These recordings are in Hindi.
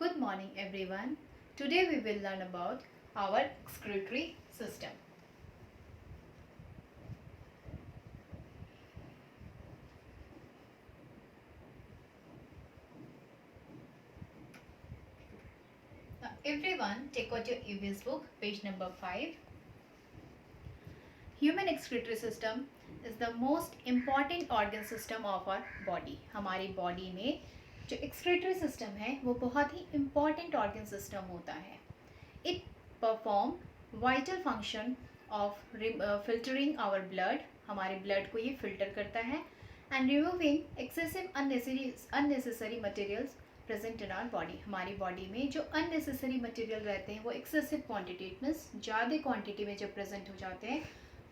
Good morning everyone. Today we will learn about our excretory system. Now everyone take out your EVS book, page number 5. Human excretory system is the most important organ system of our body. हमारी बॉडी में जो excretory system है वो बहुत ही important organ system होता है. It perform vital function of filtering our blood. हमारे blood को ये filter करता है and removing excessive unnecessary materials present in our body. हमारी बॉडी में जो अननेसेसरी मटेरियल रहते हैं वो एक्सेसिव क्वांटिटी मीन्स ज़्यादा क्वांटिटी में जब प्रेजेंट हो जाते हैं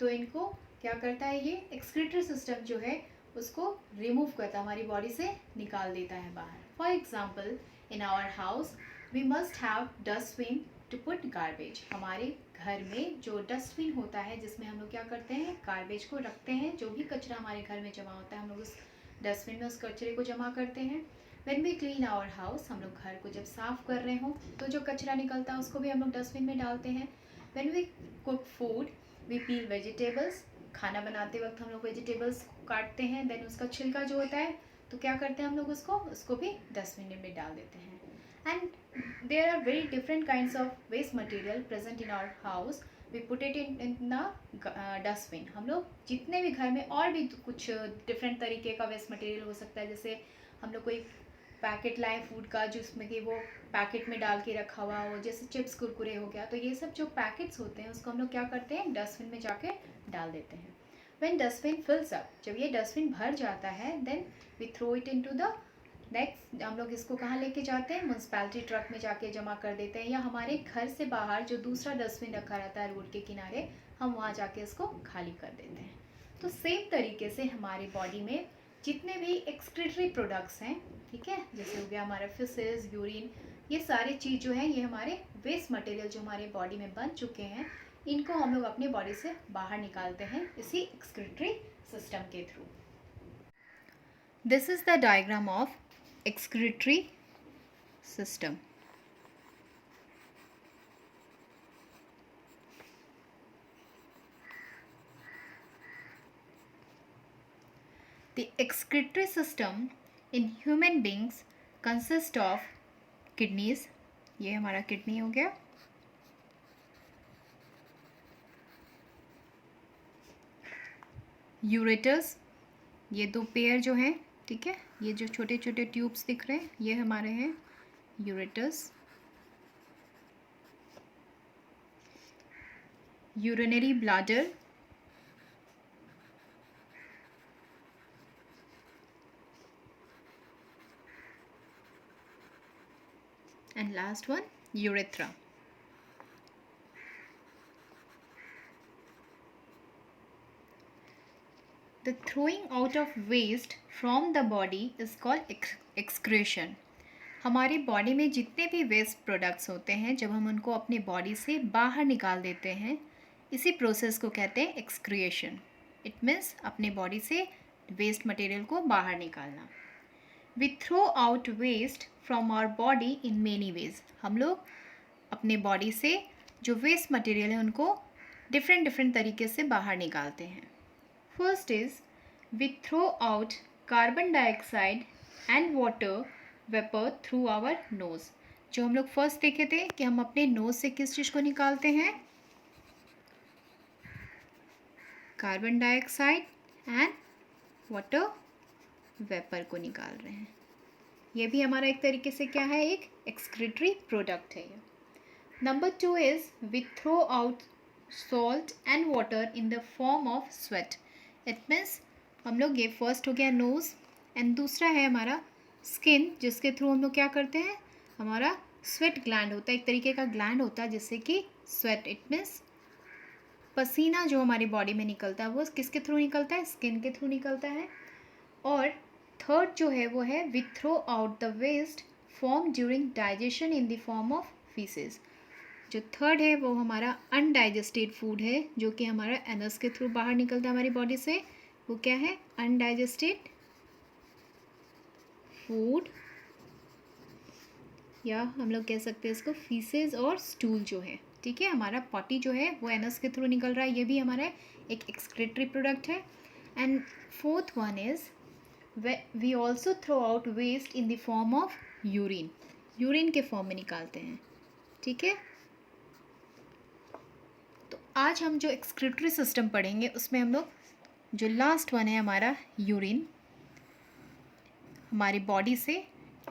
तो इनको क्या करता है, ये एक्सक्रीटरी सिस्टम जो है उसको रिमूव करता है, हमारी बॉडी से निकाल देता है बाहर. For example in our house we must have dustbin to put garbage. हमारे घर में जो डस्टबिन होता है जिसमें हम लोग क्या करते हैं, गार्बेज को रखते हैं. जो भी कचरा हमारे घर में जमा होता है हम लोग उस डस्टबिन में उस कचरे को जमा करते हैं. When we clean our house, हम लोग घर को जब साफ़ कर रहे हों तो जो कचरा निकलता है उसको भी हम लोग डस्टबिन में डालते हैं. When we cook food, we peel vegetables. खाना बनाते वक्त हम लोग वेजिटेबल्स काटते हैं, देन उसका छिलका जो होता है तो क्या करते हैं हम लोग उसको भी डस्टबिन में डाल देते हैं. And there are very different kinds of waste material present in our house. We put it in the dustbin. हम लोग जितने भी घर में और भी कुछ डिफरेंट तरीके का वेस्ट मटेरियल हो सकता है, जैसे हम लोग कोई पैकेट लाए फूड का जिसमें कि वो पैकेट में डाल के रखा हुआ हो, जैसे चिप्स कुरकुरे हो गया, तो ये सब जो पैकेट्स होते हैं उसको हम लोग क्या करते हैं, डस्टबिन में जाके डाल देते हैं. व्हेन डस्टबिन फिल्स अप, जब ये डस्टबिन भर जाता है then we throw it into the next. हम लोग इसको कहाँ लेके जाते हैं, म्यूनसिपैलिटी ट्रक में जाके जमा कर देते हैं, या हमारे घर से बाहर जो दूसरा डस्टबिन रखा रहता है रोड के किनारे हम वहाँ जाके इसको खाली कर देते हैं. तो सेम तरीके से हमारी बॉडी में जितने भी एक्सक्रीटरी प्रोडक्ट्स हैं, ठीक है, जैसे हो गया हमारा फिसेस, यूरिन, ये सारी चीज़ जो है ये हमारे वेस्ट मटेरियल जो हमारे बॉडी में बन चुके हैं इनको हम लोग अपनी बॉडी से बाहर निकालते हैं इसी एक्सक्रीटरी सिस्टम के through. This is the diagram of excretory system. The excretory system in human beings consist of kidneys. ये हमारा किडनी हो गया. यूरेटर्स, ये दो पेयर जो हैं, ठीक है, ये जो छोटे छोटे ट्यूब्स दिख रहे हैं ये हमारे हैं ureters. Urinary bladder, and last one urethra. The throwing out of waste from the body is called excretion. हमारी बॉडी में जितने भी वेस्ट प्रोडक्ट्स होते हैं जब हम उनको अपने बॉडी से बाहर निकाल देते हैं इसी प्रोसेस को कहते हैं एक्सक्रिएशन. इट मीन्स अपने बॉडी से वेस्ट मटेरियल को बाहर निकालना. We throw out waste from our body in many ways. हम लोग अपने बॉडी से जो वेस्ट मटेरियल है उनको डिफरेंट तरीके से बाहर निकालते हैं. First is we throw out carbon dioxide and water vapour through our nose. जो हम लोग फर्स्ट देखे थे कि हम अपने नोज़ से किस चीज़ को निकालते हैं, carbon dioxide and water vapour को निकाल रहे हैं. ये भी हमारा एक तरीके से क्या है, एक एक्सक्रीटरी प्रोडक्ट है ये. Number 2 is we throw out salt and water in the form of sweat. It means हम लोग, ये फर्स्ट हो गया नोज़ एंड दूसरा है हमारा स्किन, जिसके थ्रू हम लोग क्या करते हैं, हमारा स्वेट ग्लैंड होता है, एक तरीके का ग्लैंड होता है जिससे कि स्वेट, इट मीन्स पसीना जो हमारी बॉडी में निकलता है वो किसके थ्रू निकलता है, स्किन के थ्रू निकलता है. और थर्ड जो है वो है we throw out the waste form during digestion in the form of faeces. जो थर्ड है वो हमारा अनडाइजेस्टेड फूड है जो कि हमारा एनस के थ्रू बाहर निकलता है हमारी बॉडी से. वो क्या है, अनडाइजेस्टेड फूड या हम लोग कह सकते हैं इसको फीसेस और स्टूल जो है, ठीक है। हमारा पॉटी जो है वो एनस के थ्रू निकल रहा है, ये भी हमारा एक एक्सक्रीटरी प्रोडक्ट है। And fourth one is we also throw out waste in the form of urine, urine के फॉर्म में निकालते हैं, ठीक है। तो आज हम जो एक्सक्रीटरी सिस्टम पढ़ेंगे उसमें हम लोग जो लास्ट वन है हमारा यूरिन, हमारी बॉडी से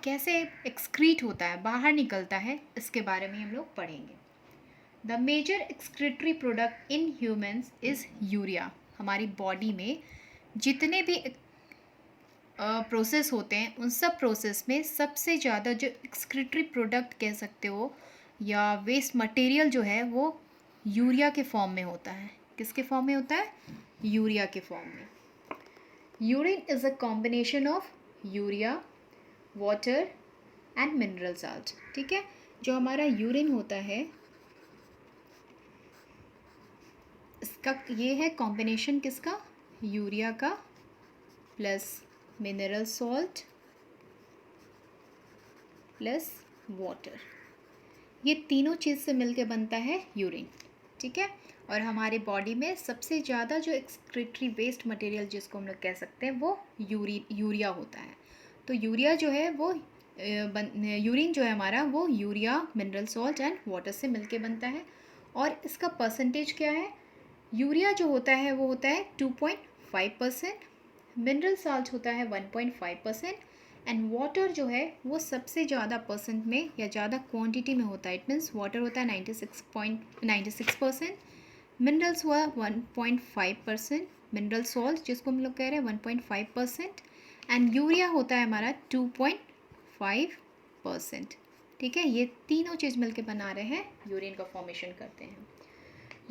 कैसे एक्सक्रीट होता है, बाहर निकलता है, इसके बारे में हम लोग पढ़ेंगे। The major excretory product in humans is urea. हमारी बॉडी में जितने भी प्रोसेस होते हैं उन सब प्रोसेस में सबसे ज़्यादा जो एक्सक्रीटरी प्रोडक्ट कह सकते हो या वेस्ट मटेरियल जो है वो यूरिया के फॉर्म में होता है। किसके फॉर्म में होता है? यूरिया के फॉर्म में। Urine is a combination of urea, water and mineral salt, ठीक है। जो हमारा यूरिन होता है इसका ये है कॉम्बिनेशन किसका? यूरिया का plus mineral salt plus water, ये तीनों चीज़ से मिलके बनता है यूरिन, ठीक है। और हमारे बॉडी में सबसे ज़्यादा जो एक्सक्रीटरी वेस्ट मटेरियल जिसको हम लोग कह सकते हैं वो यूरिया होता है। तो यूरिया जो है वो यूरिन जो है हमारा वो urea, mineral salt and water से मिलके बनता है। और इसका परसेंटेज क्या है? यूरिया जो होता है वो होता है 2.5%, मिनरल सॉल्ट होता है 1.5% एंड वाटर जो है वो सबसे ज़्यादा परसेंट में या ज़्यादा क्वांटिटी में होता है। इट मीन्स वाटर होता है 96%, मिनरल्स हुआ 1.5%, मिनरल सॉल्ट जिसको हम लोग कह रहे हैं 1.5% एंड यूरिया होता है हमारा 2.5%, ठीक है। ये तीनों चीज़ मिलके बना रहे हैं यूरिन का फॉर्मेशन करते हैं।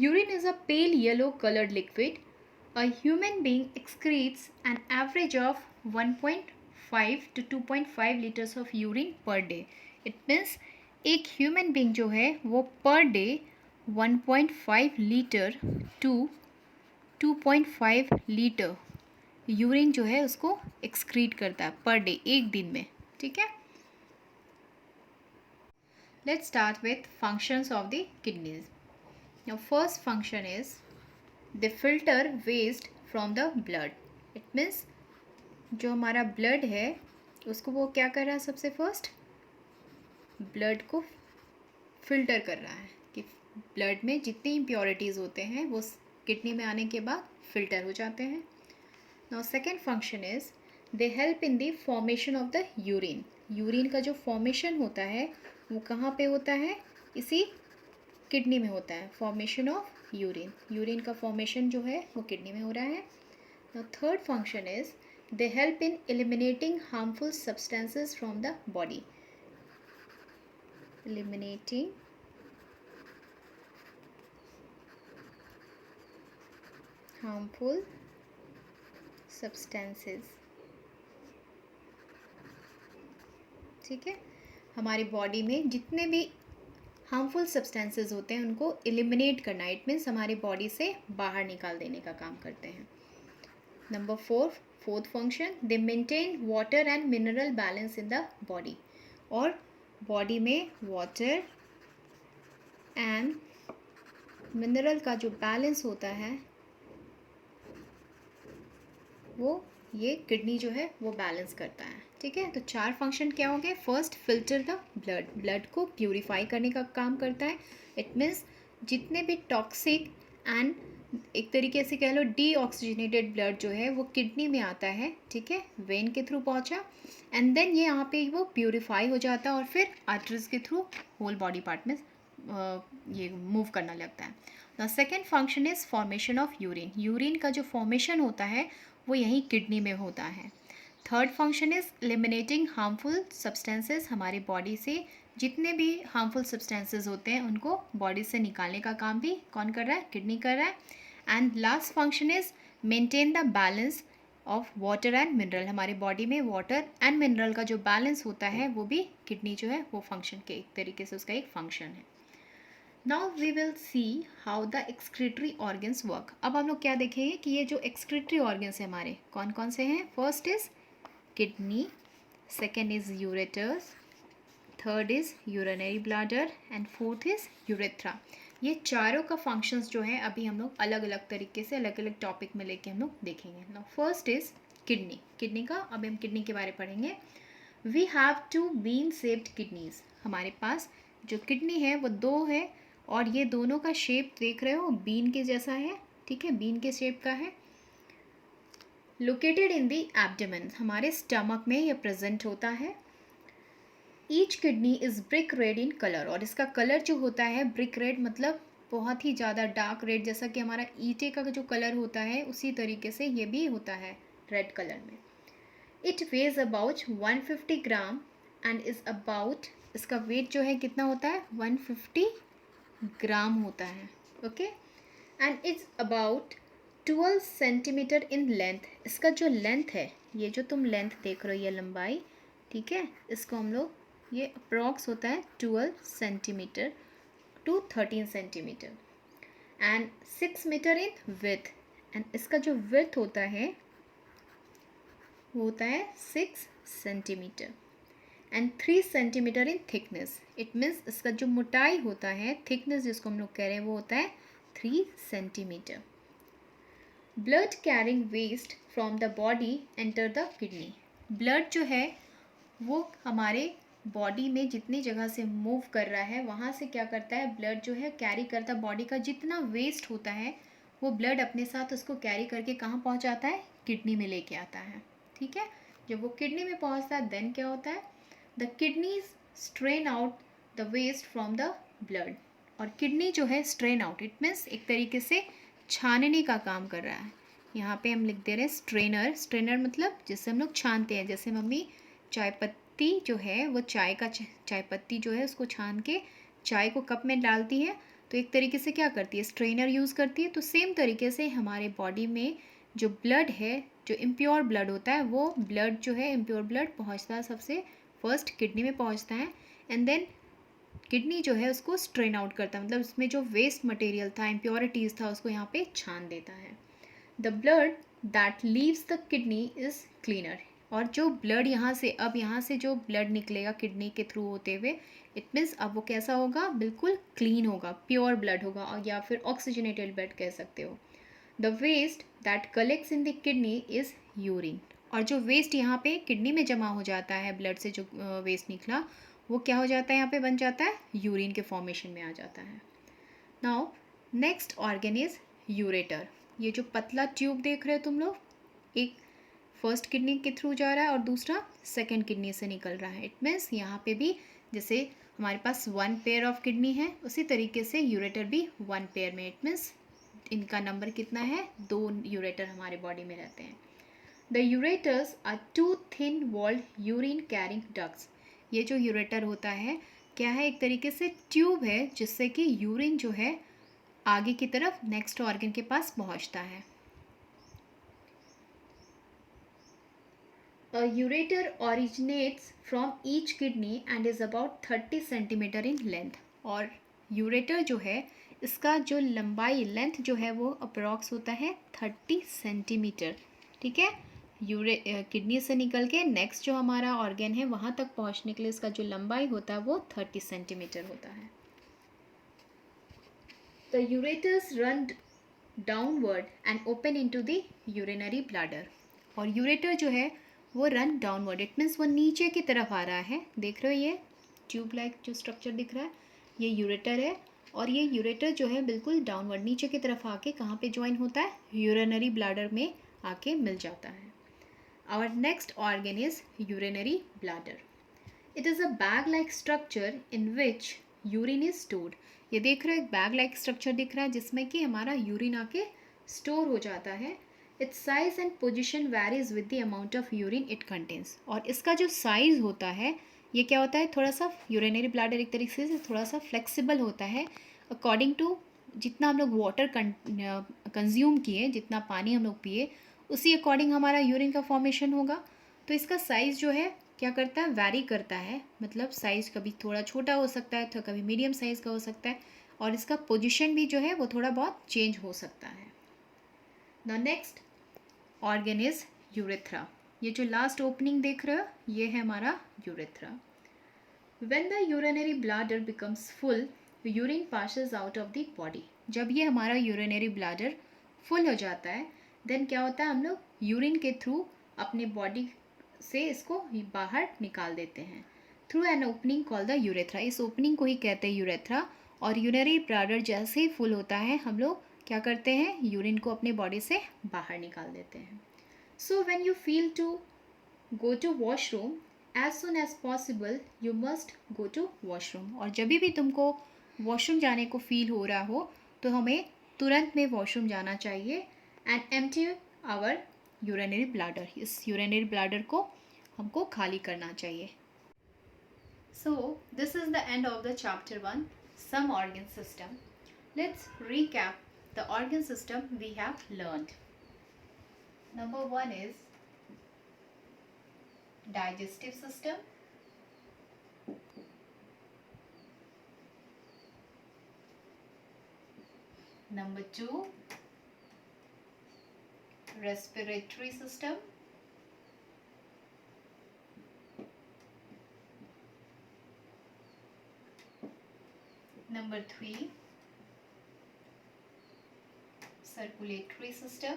Urine is a pale yellow coloured liquid. A human being excretes an average of 1.5 to 2.5 liters of urine per day. It means एक ह्यूमन बींग जो है वो per day 1.5 litre to 2.5 litre urine जो है उसको एक्सक्रीट करता है पर डे, एक दिन में, ठीक है। Let's start with functions of the kidneys. Now first function is they filter waste from the blood. It means जो हमारा ब्लड है उसको वो क्या कर रहा है? सबसे फर्स्ट ब्लड को फिल्टर कर रहा है कि ब्लड में जितनी इम्प्योरिटीज़ होते हैं वो किडनी में आने के बाद फिल्टर हो जाते हैं. Now second function is they help in the formation of the urine. Urine का जो फॉर्मेशन होता है वो कहाँ पे होता है? इसी किडनी में होता है. फॉर्मेशन ऑफ यूरिन, यूरिन का फॉर्मेशन जो है वो किडनी में हो रहा है. Now third function is they help in eliminating harmful substances from the body. Eliminating harmful substances, ठीक है. हमारी बॉडी में जितने भी हार्मफुल सब्सटेंसेस होते हैं उनको एलिमिनेट करना, इट मीन्स हमारी बॉडी से बाहर निकाल देने का काम करते हैं. Number fourth function they maintain water and mineral balance in the body. और बॉडी में वाटर एंड मिनरल का जो बैलेंस होता है वो ये किडनी जो है वो बैलेंस करता है, ठीक है. तो चार फंक्शन क्या हो गए? First filter the blood, blood को प्यूरिफाई करने का काम करता है. इट मीन्स जितने भी टॉक्सिक एंड एक तरीके से कह लो डीऑक्सीजनेटेड ब्लड जो है वो किडनी में आता है, ठीक है, वेन के थ्रू पहुंचा एंड देन ये यहाँ पे वो प्यूरिफाई हो जाता है और फिर आर्टरीज के थ्रू होल बॉडी पार्ट में ये मूव करना लगता है. The second function is formation of urine. Urine का जो फॉर्मेशन होता है वो यहीं किडनी में होता है. Third function is eliminating harmful substances. हमारी बॉडी से जितने भी हार्मफुल सब्सटेंसेस होते हैं उनको बॉडी से निकालने का काम भी कौन कर रहा है? किडनी कर रहा है. And last function is maintain the balance of water and mineral. हमारी बॉडी में वाटर एंड मिनरल का जो बैलेंस होता है वो भी किडनी जो है वो फंक्शन के एक तरीके से उसका एक फंक्शन है. Now we will see how the excretory organs work. अब हम लोग क्या देखेंगे कि ये जो एक्सक्रीटरी ऑर्गन्स है हमारे कौन कौन से हैं. First is kidney, second is ureters, third is urinary bladder and fourth is urethra. ये चारों का फंक्शंस जो है अभी हम लोग अलग अलग तरीके से अलग अलग टॉपिक में लेके हम लोग देखेंगे। Now first is kidney. Kidney का अब हम किडनी के बारे में पढ़ेंगे। We have two bean shaped kidneys. हमारे पास जो किडनी है वो दो है और ये दोनों का शेप देख रहे हो बीन के जैसा है, ठीक है, बीन के शेप का है। लोकेटेड इन दी एब्डोमेन, हमारे स्टमक में ये प्रेजेंट होता है। Each kidney is brick red in colour, और इसका कलर जो होता है ब्रिक रेड मतलब बहुत ही ज़्यादा डार्क रेड, जैसा कि हमारा ईंटे का जो कलर होता है उसी तरीके से ये भी होता है रेड कलर में। It ways about 150 gram and is about, इसका वेट जो है कितना होता है 150 ग्राम होता है, okay. And it's about 12 centimetre in length. इसका जो लेंथ है, ये जो तुम लेंथ देख रहे हो ये लंबाई, ठीक है, इसको हम लोग ये अप्रॉक्स होता है 12 centimetre to 13 centimetre and 6 metre in width. And इसका जो विड्थ होता है वो होता है 6 centimetre and 3 centimetre in thickness. It means इसका जो मोटाई होता है, थिकनेस जिसको हम लोग कह रहे हैं, वो होता है 3 centimetre. Blood carrying waste from the body enter the kidney. Blood जो है वो हमारे बॉडी में जितनी जगह से मूव कर रहा है वहाँ से क्या करता है, ब्लड जो है कैरी करता है। बॉडी का जितना वेस्ट होता है वो ब्लड अपने साथ उसको कैरी करके कहाँ पहुँचाता है, किडनी में लेके आता है, ठीक है। जब वो किडनी में पहुँचता है देन क्या होता है, the kidneys strain out the waste from the blood. और किडनी जो है स्ट्रेन आउट, इट मीन्स एक तरीके से छानने का काम कर रहा है। यहाँ पे हम लिख दे रहे हैं स्ट्रेनर। स्ट्रेनर मतलब जिससे हम लोग छानते हैं, जैसे मम्मी चाय पत्ती जो है वो चाय पत्ती जो है उसको छान के चाय को कप में डालती है, तो एक तरीके से क्या करती है, स्ट्रेनर यूज़ करती है। तो सेम तरीके से हमारे बॉडी में जो ब्लड है, जो इम्प्योर ब्लड होता है, वो ब्लड जो है इम्प्योर ब्लड पहुँचता है सबसे फर्स्ट किडनी में पहुँचता है एंड देन किडनी जो है उसको स्ट्रेन आउट करता है, मतलब उसमें जो वेस्ट मटेरियल था, इम्प्योरिटीज़ था, उसको यहाँ पे छान देता है। The blood that leaves the kidney is cleaner. और जो ब्लड यहाँ से, अब यहाँ से जो ब्लड निकलेगा किडनी के थ्रू होते हुए, इट मीन्स अब वो कैसा होगा, बिल्कुल क्लीन होगा, प्योर ब्लड होगा, और या फिर ऑक्सीजनेटेड ब्लड कह सकते हो। The waste that collects in the kidney is urine. और जो वेस्ट यहाँ पे किडनी में जमा हो जाता है, ब्लड से जो वेस्ट निकला, वो क्या हो जाता है, यहाँ पे बन जाता है यूरिन के फॉर्मेशन में आ जाता है। Now next organ is ureter. ये जो पतला ट्यूब देख रहे हो तुम लोग, एक फर्स्ट किडनी के थ्रू जा रहा है और दूसरा सेकंड किडनी से निकल रहा है। इट मीन्स यहाँ पे भी जैसे हमारे पास 1 पेयर ऑफ किडनी है, उसी तरीके से यूरेटर भी 1 पेयर में। इट मीन्स इनका नंबर कितना है, 2 यूरेटर हमारे बॉडी में रहते हैं। The ureters are 2 thin walled urine carrying ducts. ये जो यूरेटर होता है क्या है, एक तरीके से ट्यूब है जिससे कि यूरिन जो है आगे की तरफ नेक्स्ट ऑर्गन के पास पहुंचता है। A ureter originates from each kidney and is about 30 centimetre in length. और यूरेटर जो है इसका जो लंबाई, लेंथ जो है वो अप्रॉक्स होता है 30 सेंटीमीटर, ठीक है। किडनी से निकल के नेक्स्ट जो हमारा ऑर्गन है वहाँ तक पहुँचने के लिए इसका जो लंबाई होता है वो 30 सेंटीमीटर होता है। The ureters run downward and open into the urinary bladder। और यूरेटर जो है वो रन डाउनवर्ड, इट मीन्स वो नीचे की तरफ आ रहा है। देख रहे हो ये ट्यूब लाइक जो स्ट्रक्चर दिख रहा है, ये यूरेटर है। और ये यूरेटर जो है बिल्कुल डाउनवर्ड नीचे की तरफ आके कहाँ पे ज्वाइन होता है, यूरिनरी ब्लैडर में आके मिल जाता है। Our next organ is urinary bladder. It is a bag like structure in which urine is stored. ये देख रहे हो एक बैग लाइक स्ट्रक्चर दिख रहा है जिसमें कि हमारा यूरिन आके स्टोर हो जाता है। It's size and position varies with the amount of urine it contains. और इसका जो साइज़ होता है ये क्या होता है, थोड़ा सा यूरिनरी ब्लैडर एक तरीके से थोड़ा सा फ्लेक्सिबल होता है अकॉर्डिंग टू जितना हम लोग वाटर कंज्यूम किए, जितना पानी हम लोग पिए, उसी अकॉर्डिंग हमारा यूरिन का फॉर्मेशन होगा। तो इसका साइज़ जो है क्या करता है, वैरी करता है, मतलब साइज़ कभी थोड़ा छोटा हो सकता है तो कभी मीडियम साइज़ का हो सकता है, और इसका पोजीशन भी जो है वो थोड़ा बहुत चेंज हो सकता है। The next organ is urethra. ये जो लास्ट ओपनिंग देख रहे हो ये है हमारा urethra. When the urinary bladder becomes full, urine passes out of the body. जब ये हमारा urinary bladder full हो जाता है, then क्या होता है, हम लोग यूरिन के थ्रू अपने बॉडी से इसको बाहर निकाल देते हैं through an opening call the urethra. इस ओपनिंग को ही कहते हैं यूरेथ्रा. और यूरिनरी ब्लैडर जैसे ही फुल होता है, हम लोग क्या करते हैं, यूरिन को अपने बॉडी से बाहर निकाल देते हैं. So when you feel to go to washroom, as soon as possible you must go to washroom. और जब भी तुमको वॉशरूम जाने को फील हो रहा हो, तो हमें तुरंत में वॉशरूम जाना चाहिए and empty our urinary bladder. इस यूरिनरी ब्लैडर को हमको खाली करना चाहिए. So this is the end of the chapter 1, some organ system. Let's recap the organ system we have learned. Number 1 is digestive system. Number 2, respiratory system. Number 3, circulatory system.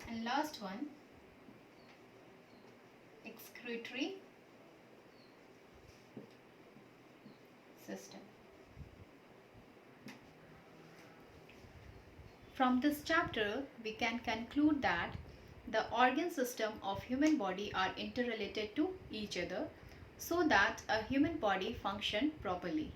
And last one, excretory system. From this chapter, we can conclude that the organ system of human body are interrelated to each other so that a human body function properly.